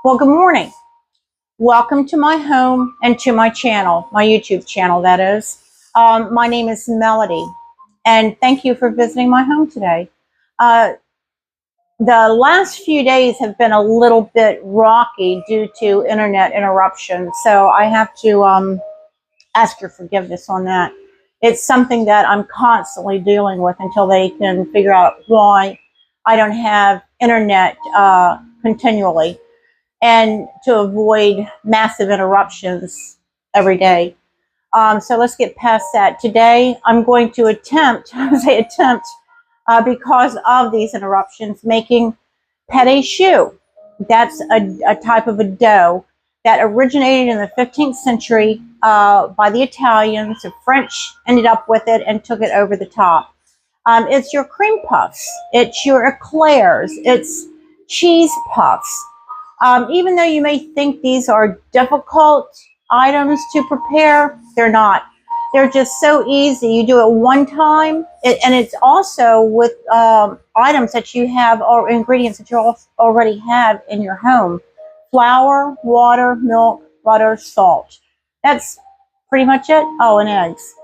Well, good morning. Welcome to my home and to my channel, my YouTube channel, that is. My name is Melody, and thank you for visiting my home today. The last few days have been a little bit rocky due to internet interruption, so I have to ask your forgiveness on that. It's something that I'm constantly dealing with until they can figure out why I don't have internet continually, and to avoid massive interruptions every day. So let's get past that. Today, I'm going to attempt, because of these interruptions, making pâté choux. That's a type of a dough that originated in the 15th century by the Italians. The French ended up with it and took it over the top. It's your cream puffs. It's your eclairs. It's cheese puffs. Even though you may think these are difficult items to prepare, they're not. They're just so easy. You do it one time, and it's also with items that you have, or ingredients that you already have in your home. Flour, water, milk, butter, salt. That's pretty much it. Oh, and eggs.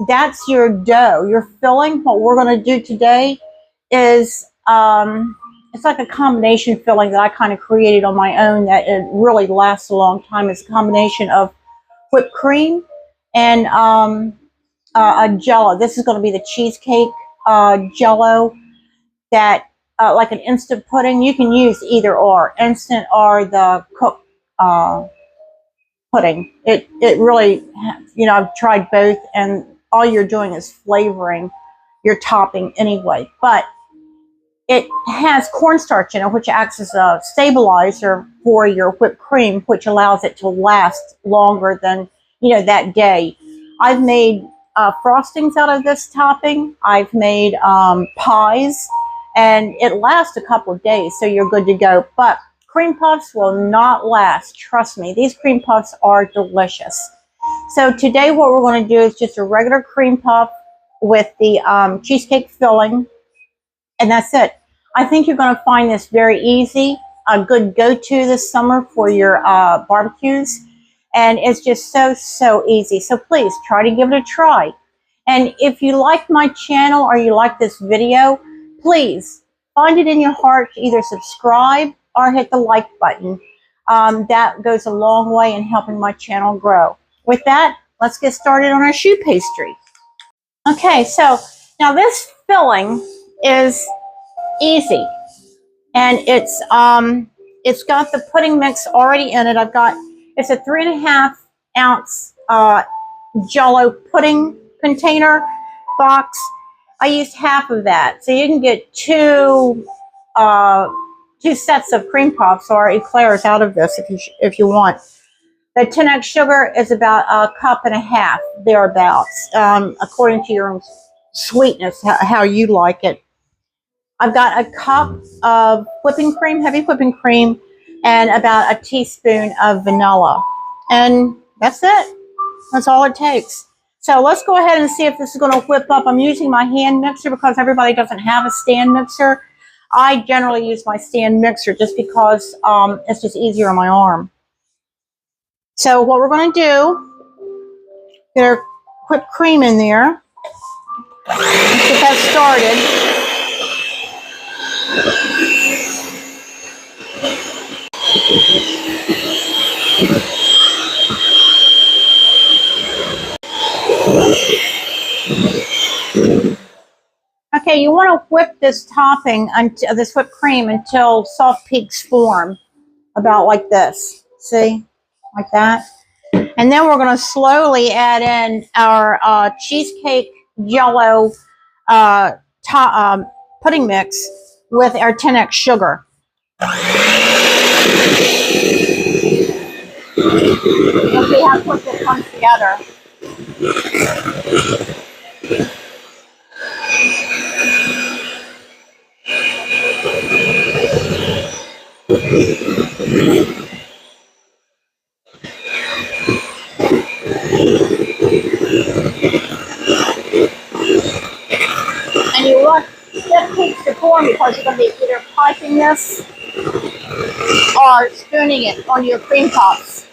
That's your dough. Your filling. What we're going to do today is it's like a combination filling that I kind of created on my own that it really lasts a long time. It's a combination of whipped cream and a Jello. This is going to be the cheesecake Jello, that like an instant pudding. You can use either or, instant or the cooked pudding. It really, I've tried both, and all you're doing is flavoring your topping anyway. But it has cornstarch in it, which acts as a stabilizer for your whipped cream, which allows it to last longer than, that day. I've made frostings out of this topping. I've made pies, and it lasts a couple of days, so you're good to go. But cream puffs will not last. Trust me, these cream puffs are delicious. So today what we're going to do is just a regular cream puff with the cheesecake filling. And that's it. I think you're going to find this very easy, a good go-to this summer for your barbecues. And it's just so easy. So please try to give it a try. And if you like my channel or you like this video, please find it in your heart to either subscribe or hit the like button. That goes a long way in helping my channel grow. With that, let's get started on our choux pastry. Okay, so now this filling is easy, and it's got the pudding mix already in it. It's a 3.5 ounce Jello pudding container box. I used half of that, so you can get two sets of cream puffs or eclairs out of this if you want. The 10x sugar is about 1.5 cups, thereabouts, according to your own sweetness, how you like it. I've got a cup of whipping cream, heavy whipping cream, and about a teaspoon of vanilla. And that's it. That's all it takes. So let's go ahead and see if this is going to whip up. I'm using my hand mixer because everybody doesn't have a stand mixer. I generally use my stand mixer just because it's just easier on my arm. So what we're going to do, get our whipped cream in there. Let's get that started. Okay, you want to whip this topping, this whipped cream, until soft peaks form, about like this. See? Like that. And then we're going to slowly add in our cheesecake Jello pudding mix with our 10x sugar. You'll see how quick it comes together. And you want stiff peaks to form because you're going to be either piping this or spooning it on your cream puffs.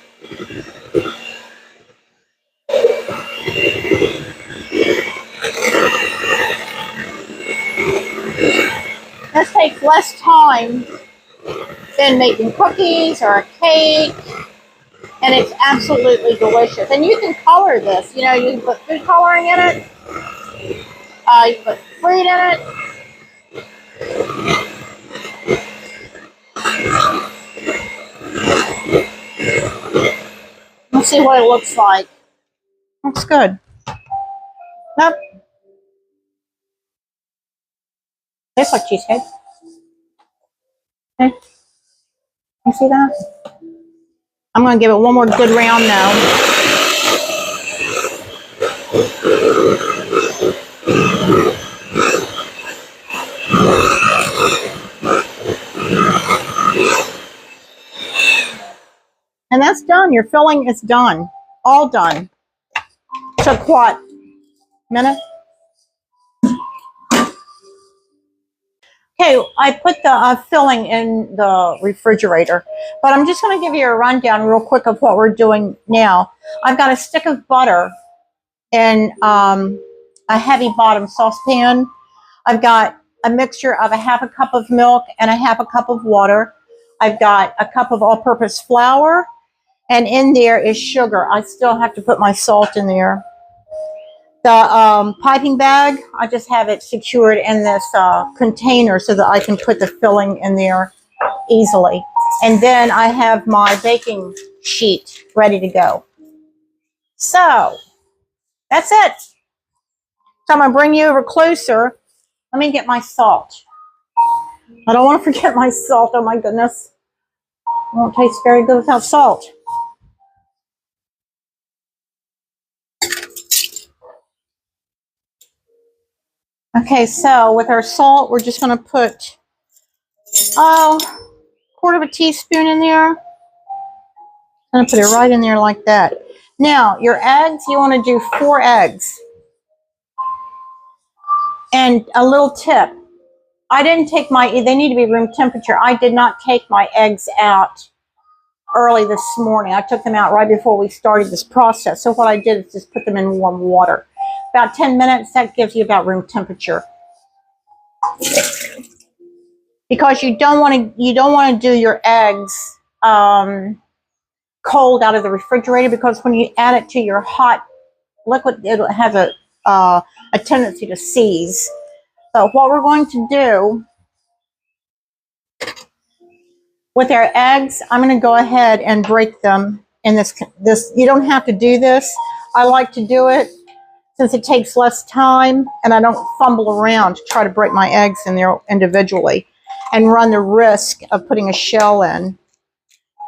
This takes less time than making cookies or a cake, and it's absolutely delicious. And you can color this. You know, you can put food coloring in it. You can put fruit in it. Let's see what it looks like. Looks good. Nope. Tastes like cheesecake. Okay. You see that? I'm going to give it one more good round now. And that's done. Your filling is done. All done. Took what? Minute? Okay, I put the filling in the refrigerator, but I'm just going to give you a rundown real quick of what we're doing now. I've got a stick of butter in a heavy bottom saucepan. I've got a mixture of a half a cup of milk and a half a cup of water. I've got a cup of all-purpose flour, and in there is sugar. I still have to put my salt in there. The piping bag, I just have it secured in this container so that I can put the filling in there easily. And then I have my baking sheet ready to go. So, that's it. So I'm going to bring you over closer. Let me get my salt. I don't want to forget my salt. Oh my goodness. It won't taste very good without salt. Okay, so with our salt, we're just going to put quarter of a teaspoon in there. I'm going to put it right in there like that. Now, your eggs, you want to do 4 eggs. And a little tip. I didn't take they need to be room temperature. I did not take my eggs out early this morning. I took them out right before we started this process. So what I did is just put them in warm water. About 10 minutes, that gives you about room temperature. Because you don't want to do your eggs cold out of the refrigerator, because when you add it to your hot liquid, it has a tendency to seize. So what we're going to do with our eggs, I'm going to go ahead and break them in this. You don't have to do this. I like to do it since it takes less time and I don't fumble around to try to break my eggs in there individually and run the risk of putting a shell in.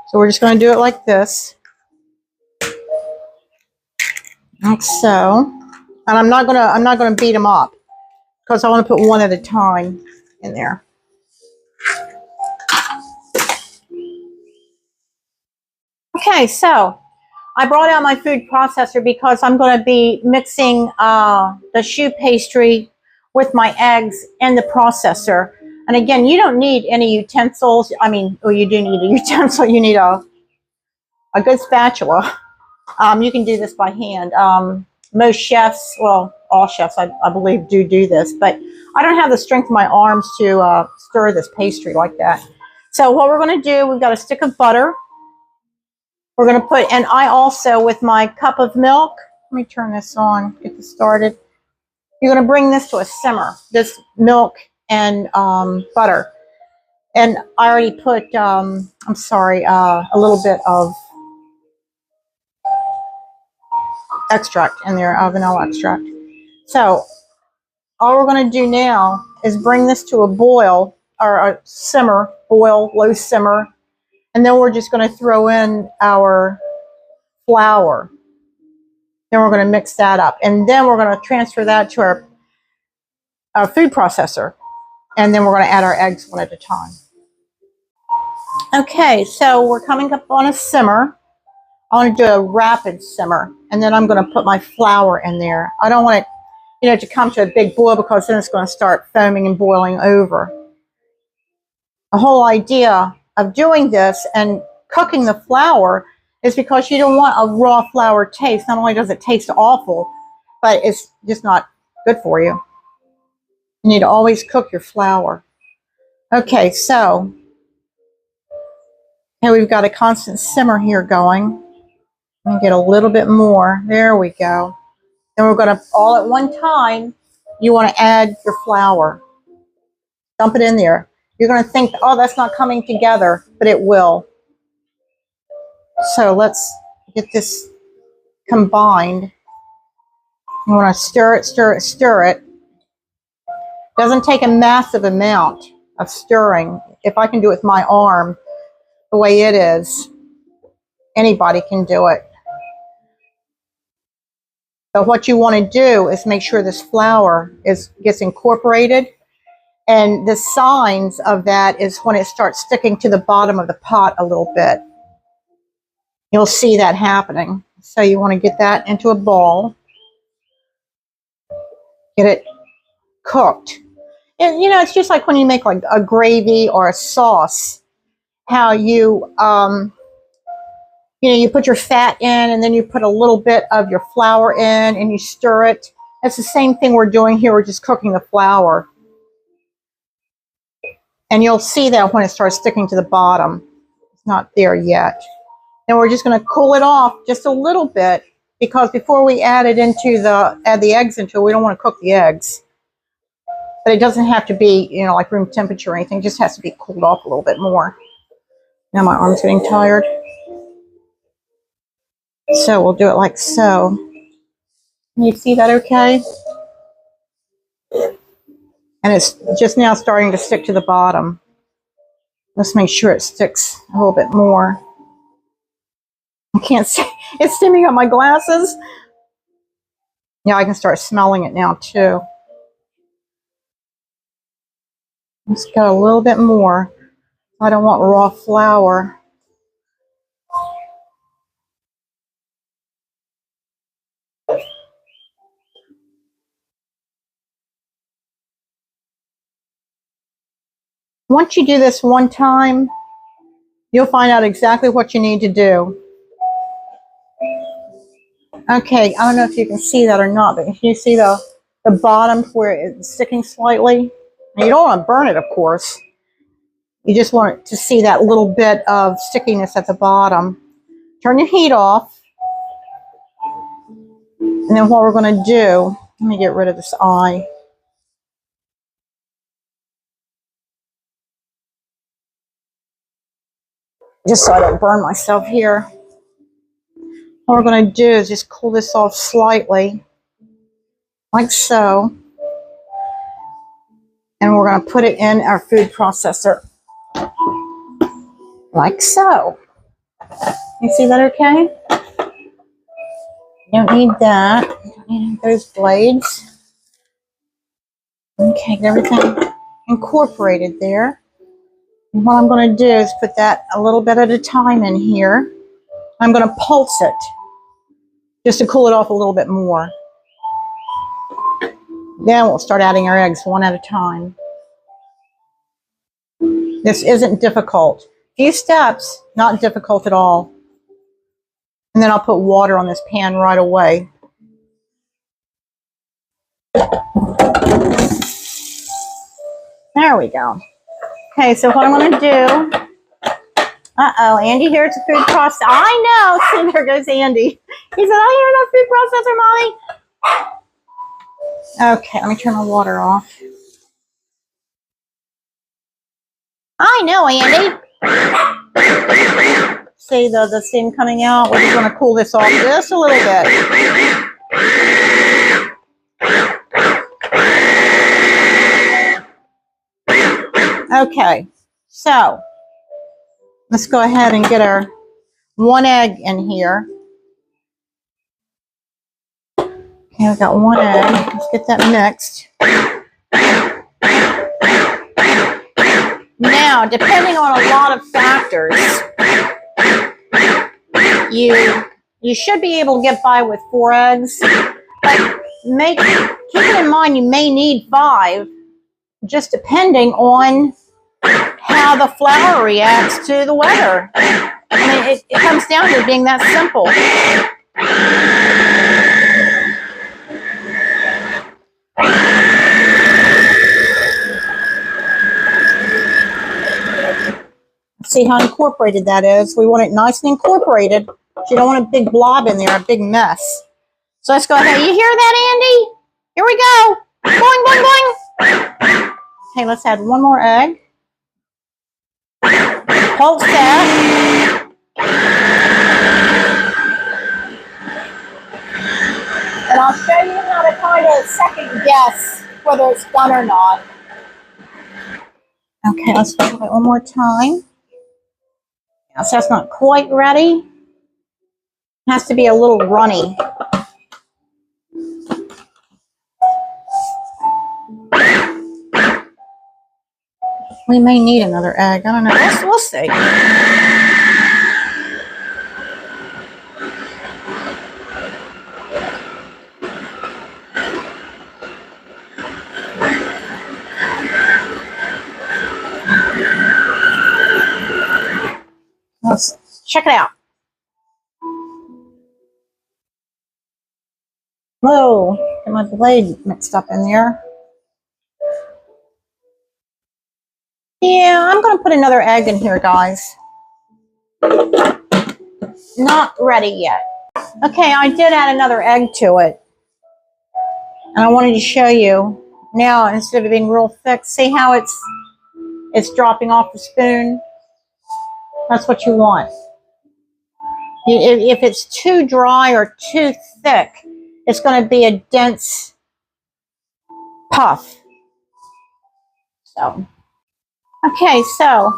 So we're just going to do it like this. Like so. And I'm not going to beat them up because I want to put one at a time in there. Okay, so I brought out my food processor because I'm going to be mixing the choux pastry with my eggs in the processor. And again, you don't need any utensils. I mean, well, you do need a utensil. You need a good spatula. You can do this by hand. Most chefs, well, all chefs, I believe, do this. But I don't have the strength of my arms to stir this pastry like that. So what we're going to do, we've got a stick of butter. We're going to put, and I also, with my cup of milk, let me turn this on, get this started. You're going to bring this to a simmer, this milk and butter. And I already put, a little bit of extract in there, vanilla extract. So all we're going to do now is bring this to a boil, or a simmer, boil, low simmer. And then we're just going to throw in our flour. Then we're going to mix that up. And then we're going to transfer that to our food processor. And then we're going to add our eggs one at a time. Okay, so we're coming up on a simmer. I want to do a rapid simmer. And then I'm going to put my flour in there. I don't want it, to come to a big boil because then it's going to start foaming and boiling over. The whole idea of doing this and cooking the flour is because you don't want a raw flour taste. Not only does it taste awful, but it's just not good for you. You need to always cook your flour. Okay, so here we've got a constant simmer here going. Let me get a little bit more. There we go. Then we're going to, all at one time, you want to add your flour. Dump it in there. You're going to think, oh, that's not coming together, but it will. So let's get this combined. You want to stir it, stir it, stir it. Doesn't take a massive amount of stirring. If I can do it with my arm the way it is, anybody can do it. But what you want to do is make sure this flour gets incorporated. And the signs of that is when it starts sticking to the bottom of the pot a little bit. You'll see that happening. So you want to get that into a bowl. Get it cooked. And, you know, it's just like when you make like a gravy or a sauce, how you, you put your fat in and then you put a little bit of your flour in and you stir it. That's the same thing we're doing here. We're just cooking the flour. And you'll see that when it starts sticking to the bottom. It's not there yet. Then we're just going to cool it off just a little bit because before we add the eggs into it, we don't want to cook the eggs. But it doesn't have to be, you know, like room temperature or anything. It just has to be cooled off a little bit more. Now my arm's getting tired. So we'll do it like so. Can you see that okay? And it's just now starting to stick to the bottom. Let's make sure it sticks a little bit more. I can't see. It's steaming up my glasses. Yeah, I can start smelling it now too. Let's get a little bit more. I don't want raw flour. Once you do this one time, you'll find out exactly what you need to do. Okay, I don't know if you can see that or not, but if you see the bottom where it's sticking slightly, and you don't want to burn it, of course. You just want to see that little bit of stickiness at the bottom. Turn your heat off. And then what we're going to do, let me get rid of this eye. Just so I don't burn myself here. What we're going to do is just cool this off slightly, like so. And we're going to put it in our food processor, like so. You see that okay? You don't need that. You don't need those blades. Okay, get everything incorporated there. And what I'm going to do is put that a little bit at a time in here. I'm going to pulse it just to cool it off a little bit more. Then we'll start adding our eggs one at a time. This isn't difficult. Few steps, not difficult at all. And then I'll put water on this pan right away. There we go. Okay, so what I'm going to do... Uh-oh, Andy here, it's a food processor. I know! See, there goes Andy. He said, I hear that food processor, Mommy. Okay, let me turn my water off. I know, Andy. See the steam coming out? We're just going to cool this off just a little bit. Okay, so let's go ahead and get our one egg in here. Okay, we got one egg. Let's get that mixed. Now, depending on a lot of factors, you should be able to get by with 4 eggs, but keep it in mind you may need 5, just depending on how the flour reacts to the weather. I mean, it comes down to being that simple. See how incorporated that is. We want it nice and incorporated. You don't want a big blob in there, a big mess. So let's go ahead. You hear that, Andy? Here we go. Boing, boing, boing. Okay, let's add one more egg. Pulse that. And I'll show you how to kind of second guess whether it's done or not. Okay, let's try it one more time. So that's not quite ready. It has to be a little runny. We may need another egg. I don't know. We'll see. Let's check it out. Whoa, get my blade mixed up in there. Yeah, I'm going to put another egg in here, guys. Not ready yet. Okay, I did add another egg to it. And I wanted to show you. Now, instead of it being real thick, see how it's dropping off the spoon? That's what you want. If it's too dry or too thick, it's going to be a dense puff. So, okay, so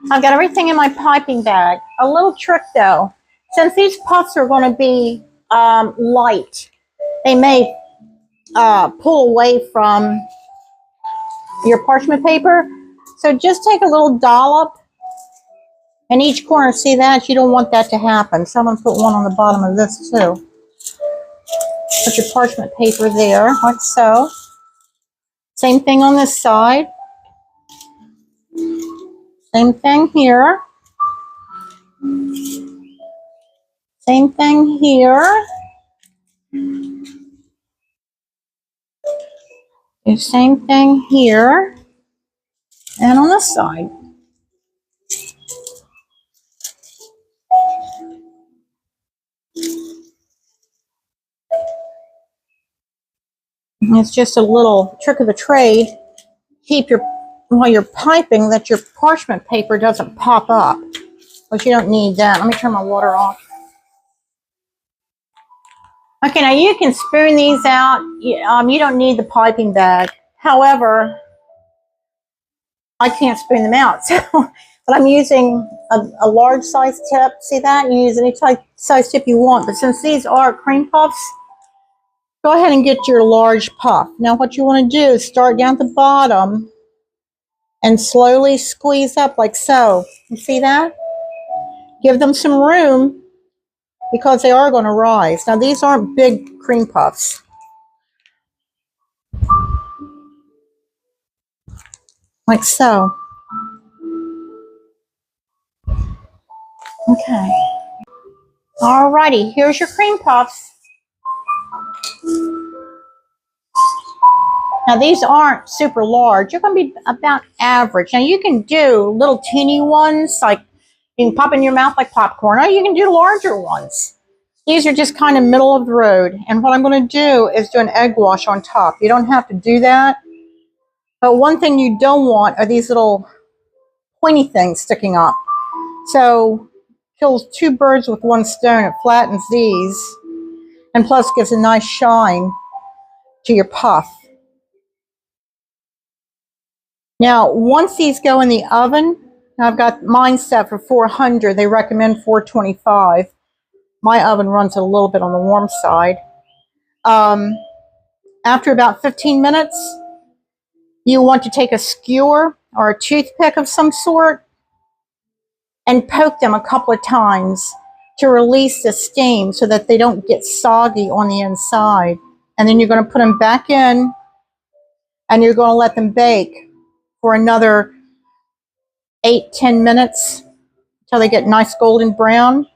I've got everything in my piping bag. A little trick though, since these puffs are going to be light, they may pull away from your parchment paper. So just take a little dollop in each corner. See that? You don't want that to happen. So I'm going to put one on the bottom of this too. Put your parchment paper there, like so. Same thing on this side. Same thing here. Same thing here. Do same thing here. And on this side. It's just a little trick of the trade. Keep your, while you're piping, that your parchment paper doesn't pop up. But you don't need that. Let me turn my water off. Okay, now you can spoon these out. You don't need the piping bag. However, I can't spoon them out. So, but I'm using a large size tip. See that? You use any size tip you want. But since these are cream puffs, go ahead and get your large puff. Now what you want to do is start down at the bottom and slowly squeeze up like so. You see that? Give them some room because they are going to rise. Now these aren't big cream puffs. Like so. Okay. Alrighty, here's your cream puffs. Now these aren't super large. You're going to be about average. Now you can do little teeny ones, like you can pop in your mouth like popcorn, or you can do larger ones. These are just kind of middle of the road. And what I'm going to do is do an egg wash on top. You don't have to do that. But one thing you don't want are these little pointy things sticking up. So kills two birds with one stone. It flattens these. And plus gives a nice shine to your puff. Now, once these go in the oven, I've got mine set for 400. They recommend 425. My oven runs a little bit on the warm side. After about 15 minutes, you want to take a skewer or a toothpick of some sort and poke them a couple of times to release the steam so that they don't get soggy on the inside. And then you're going to put them back in and you're going to let them bake for another 8-10 minutes until they get nice golden brown.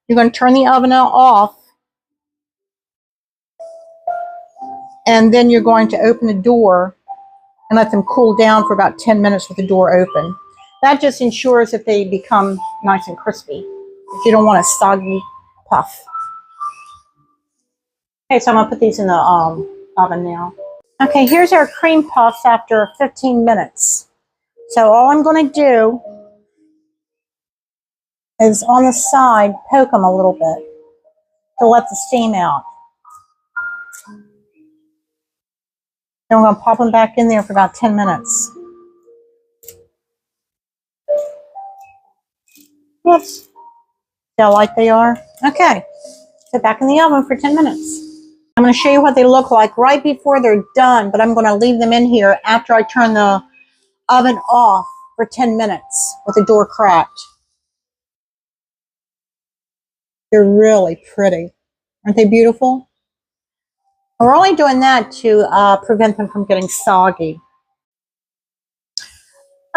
You're going to turn the oven off, and then you're going to open the door and let them cool down for about 10 minutes with the door open. That just ensures that they become nice and crispy, if you don't want a soggy puff. Okay, so I'm gonna put these in the oven now. Okay, here's our cream puffs after 15 minutes. So all I'm gonna do is on the side, poke them a little bit to let the steam out. Then I'm gonna pop them back in there for about 10 minutes. Whoops. See how light they are? Okay, so back in the oven for 10 minutes. I'm going to show you what they look like right before they're done, but I'm going to leave them in here after I turn the oven off for 10 minutes with the door cracked. They're really pretty. Aren't they beautiful? We're only doing that to prevent them from getting soggy.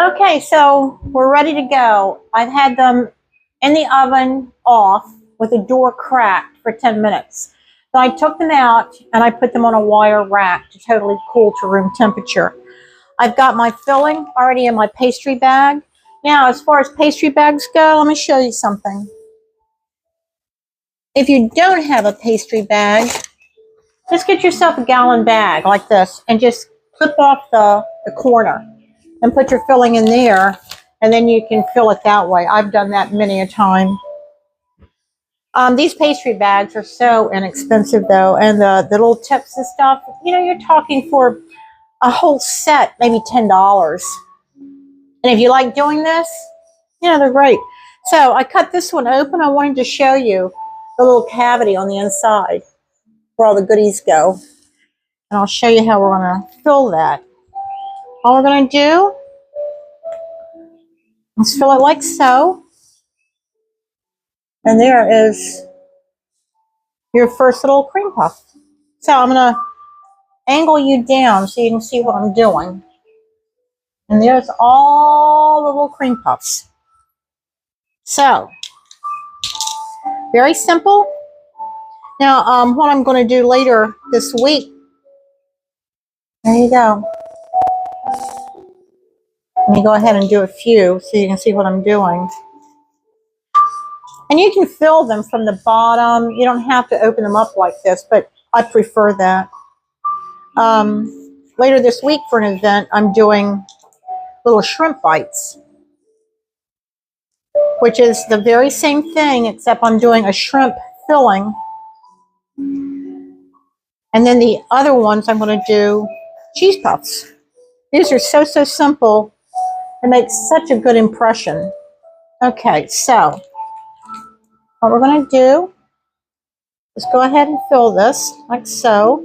Okay, so we're ready to go. I've had them in the oven off with the door cracked for 10 minutes. So I took them out and I put them on a wire rack to totally cool to room temperature. I've got my filling already in my pastry bag. Now, as far as pastry bags go, let me show you something. If you don't have a pastry bag, just get yourself a gallon bag like this and just clip off the corner and put your filling in there, and then you can fill it that way. I've done that many a time. These pastry bags are so inexpensive though, and the little tips and stuff, you know, you're talking for a whole set, maybe $10. And if you like doing this, you know, they're great. So I cut this one open. I wanted to show you the little cavity on the inside where all the goodies go. And I'll show you how we're going to fill that. All we're going to do is fill it like so. And there is your first little cream puff. So I'm going to angle you down so you can see what I'm doing. And there's all the little cream puffs. So, very simple. Now, what I'm going to do later this week, there you go. Let me go ahead and do a few so you can see what I'm doing. And you can fill them from the bottom. You don't have to open them up like this, but I prefer that. Later this week for an event, I'm doing little shrimp bites, which is the very same thing, except I'm doing a shrimp filling. And then the other ones, I'm going to do cheese puffs. These are so simple. It makes such a good impression. Okay, so what we're going to do is go ahead and fill this like so.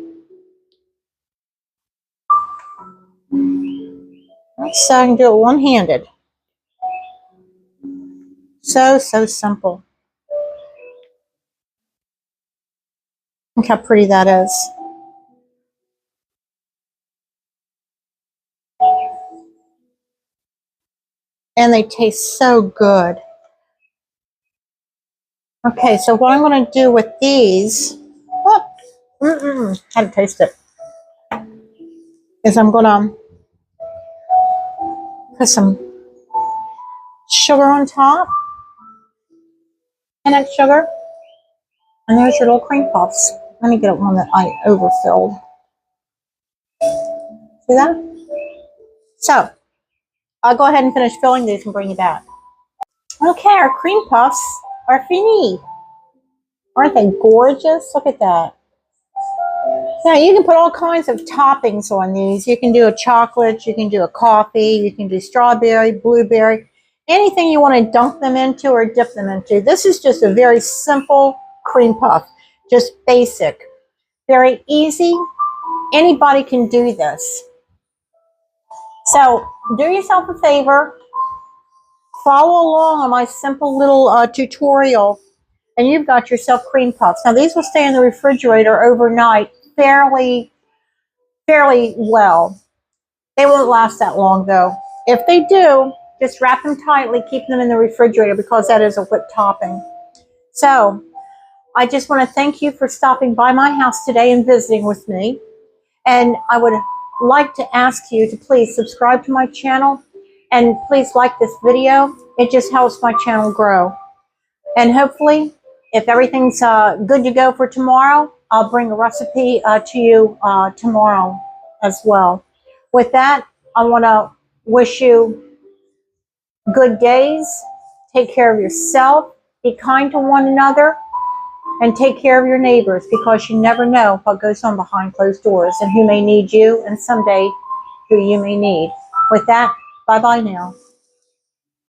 Like so, I can do it one-handed. So simple. Look how pretty that is. And they taste so good. Okay, so what I'm going to do with these, had to taste it, is I'm going to put some sugar on top, peanut sugar, and there's your little cream puffs. Let me get one that I overfilled. See that? So, I'll go ahead and finish filling these and bring you back. Okay, our cream puffs are finis. Aren't they gorgeous? Look at that. Now, you can put all kinds of toppings on these. You can do a chocolate, you can do a coffee, you can do strawberry, blueberry, anything you want to dunk them into or dip them into. This is just a very simple cream puff, just basic, very easy. Anybody can do this. So do yourself a favor, follow along on my simple little tutorial, and you've got yourself cream puffs. Now these will stay in the refrigerator overnight fairly well. They won't last that long though. If they do, Just wrap them tightly, keep them in the refrigerator because that is a whipped topping. So I just want to thank you for stopping by my house today and visiting with me. And I would like to ask you to please subscribe to my channel and please like this video. It just helps my channel grow. And hopefully, if everything's good to go for tomorrow, I'll bring a recipe to you tomorrow as well. With that, I want to wish you good days. Take care of yourself. Be kind to one another. And take care of your neighbors because you never know what goes on behind closed doors and who may need you and someday who you may need. With that, bye-bye now.